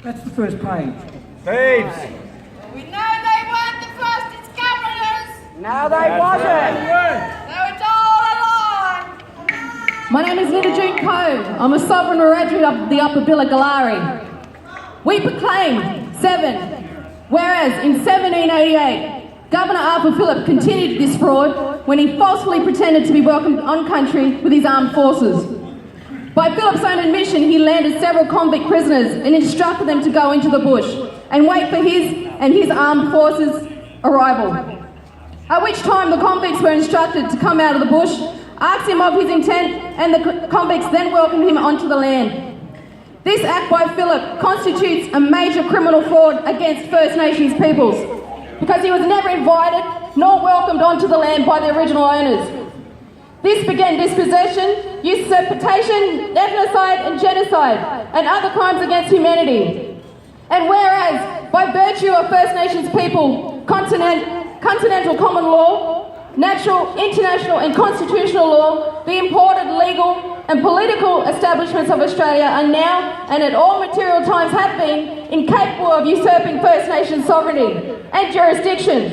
That's the first page. Thieves! We know they weren't the first discoverers. No, they wasn't. So it's all a lie. My name is Linda June Code. I'm a sovereign Wiradjuri of the Upper Billa-Galari. We proclaim 7. Whereas in 1788, Governor Arthur Phillip continued this fraud when he falsely pretended to be welcomed on country with his armed forces. By Phillip's own admission, he landed several convict prisoners and instructed them to go into the bush and wait for his armed forces' arrival. At which time the convicts were instructed to come out of the bush, asked him of his intent, and the convicts then welcomed him onto the land. This act by Phillip constitutes a major criminal fraud against First Nations peoples because he was never invited nor welcomed onto the land by the original owners. This began dispossession, usurpation, ethnocide and genocide and other crimes against humanity. And whereas by virtue of First Nations people, continental common law, natural, international and constitutional law, the imported legal and political establishments of Australia are now, and at all material times have been, incapable of usurping First Nation sovereignty and jurisdiction.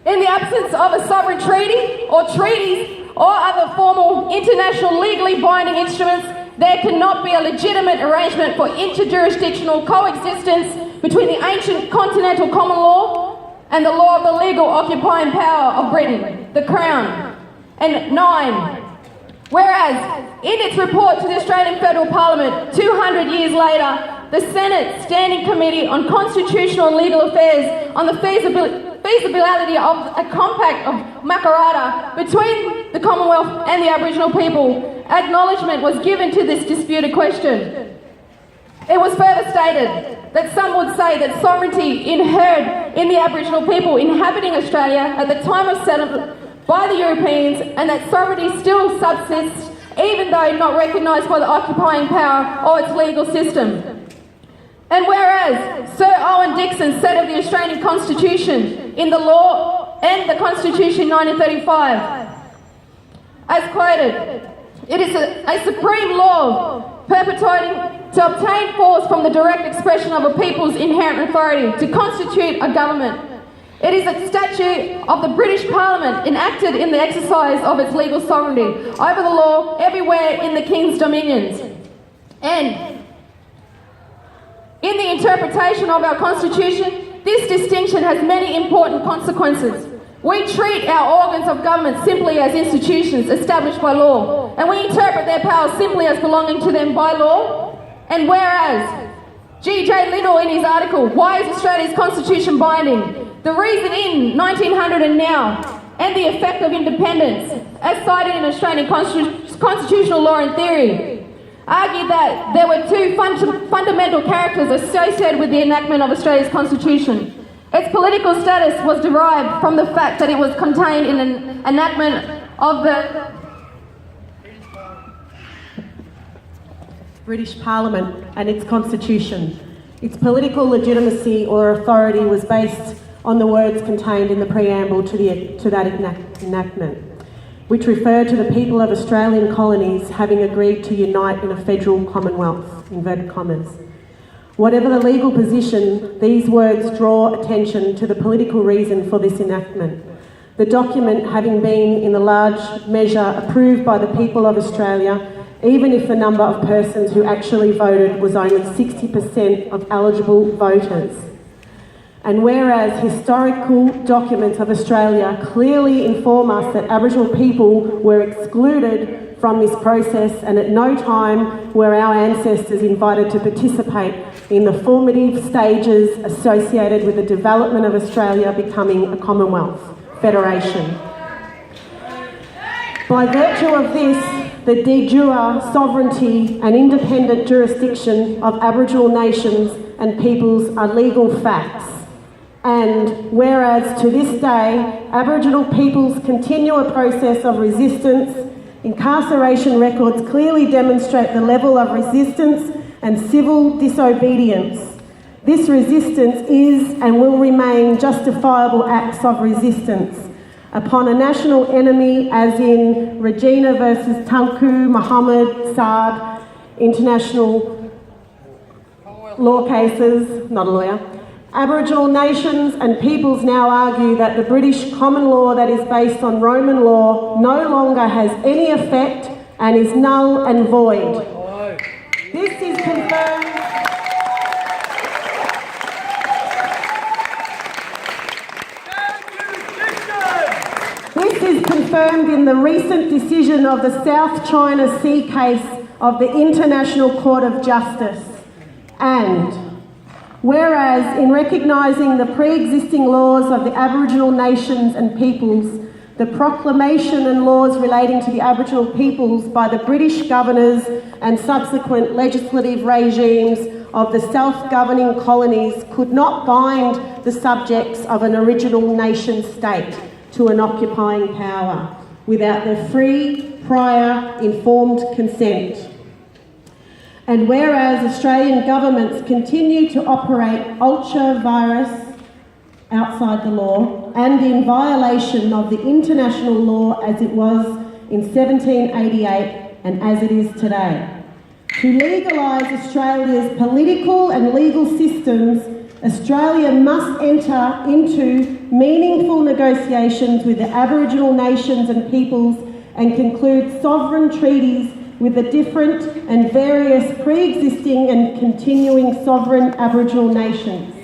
In the absence of a sovereign treaty or treaties or other formal international legally binding instruments, there cannot be a legitimate arrangement for interjurisdictional coexistence between the ancient continental common law and the law of the legal occupying power of Britain, the Crown. And 9. Whereas, in its report to the Australian Federal Parliament 200 years later, the Senate Standing Committee on Constitutional and Legal Affairs on the feasibility of a compact of Makarrata between the Commonwealth and the Aboriginal people, acknowledgement was given to this disputed question. It was further stated that some would say that sovereignty inhered in the Aboriginal people inhabiting Australia at the time of settlement by the Europeans, and that sovereignty still subsists even though not recognised by the occupying power or its legal system. And whereas Sir Owen Dixon said of the Australian Constitution in the law and the Constitution 1935, as quoted, it is a supreme law perpetuating to obtain force from the direct expression of a people's inherent authority to constitute a government. It is a statute of the British Parliament enacted in the exercise of its legal sovereignty over the law everywhere in the King's dominions. And in the interpretation of our Constitution, this distinction has many important consequences. We treat our organs of government simply as institutions established by law, and we interpret their powers simply as belonging to them by law. And whereas G.J. Liddell in his article, Why is Australia's Constitution Binding? The reason in 1900 and now, and the effect of independence, as cited in Australian constitutional law and theory, argued that there were two fundamental characters associated with the enactment of Australia's Constitution. Its political status was derived from the fact that it was contained in an enactment of the British Parliament and its Constitution. Its political legitimacy or authority was based on the words contained in the preamble to that enactment, which referred to the people of Australian colonies having agreed to unite in a federal commonwealth, inverted commas. Whatever the legal position, these words draw attention to the political reason for this enactment. The document having been in a large measure approved by the people of Australia, even if the number of persons who actually voted was only 60% of eligible voters. And whereas historical documents of Australia clearly inform us that Aboriginal people were excluded from this process, and at no time were our ancestors invited to participate in the formative stages associated with the development of Australia becoming a Commonwealth Federation. By virtue of this, the de jure sovereignty and independent jurisdiction of Aboriginal nations and peoples are legal facts. And whereas to this day, Aboriginal peoples continue a process of resistance, incarceration records clearly demonstrate the level of resistance and civil disobedience. This resistance is and will remain justifiable acts of resistance upon a national enemy, as in Regina versus Tunku, Muhammad, Saad, International law cases, not a lawyer, Aboriginal nations and peoples now argue that the British common law that is based on Roman law no longer has any effect and is null and void. This is confirmed. This is confirmed in the recent decision of the South China Sea case of the International Court of Justice. And whereas in recognising the pre-existing laws of the Aboriginal nations and peoples, the proclamation and laws relating to the Aboriginal peoples by the British governors and subsequent legislative regimes of the self-governing colonies could not bind the subjects of an original nation state to an occupying power without their free, prior, informed consent. And whereas Australian governments continue to operate ultra vires outside the law and in violation of the international law as it was in 1788 and as it is today. To legalise Australia's political and legal systems, Australia must enter into meaningful negotiations with the Aboriginal nations and peoples and conclude sovereign treaties with the different and various pre-existing and continuing sovereign Aboriginal nations.